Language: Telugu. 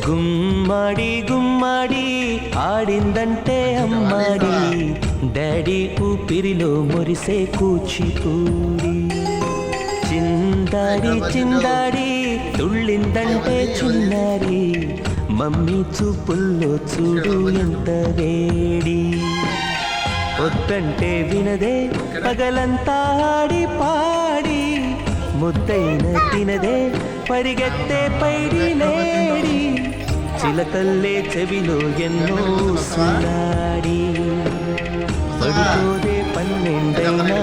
గుమ్మడి గుమ్మడి ఆడిందంటే అమ్మాడి, డాడీ ఊపిరిలో మురిసే కూచిపూడి. చిందాడి చిందాడి తుళ్ళిందంటే చిన్నారి, మమ్మీ చూపుల్లో చూడు ఎంత వేడి. వద్దంటే వినదే పగలంతా ఆడి పాడి, ముద్దైన తినదే పరిగెత్తే పైడి లేడి. చిలకల్లే చెవిలో ఎన్నో సులాడి, పడుకోదే 12 అయినా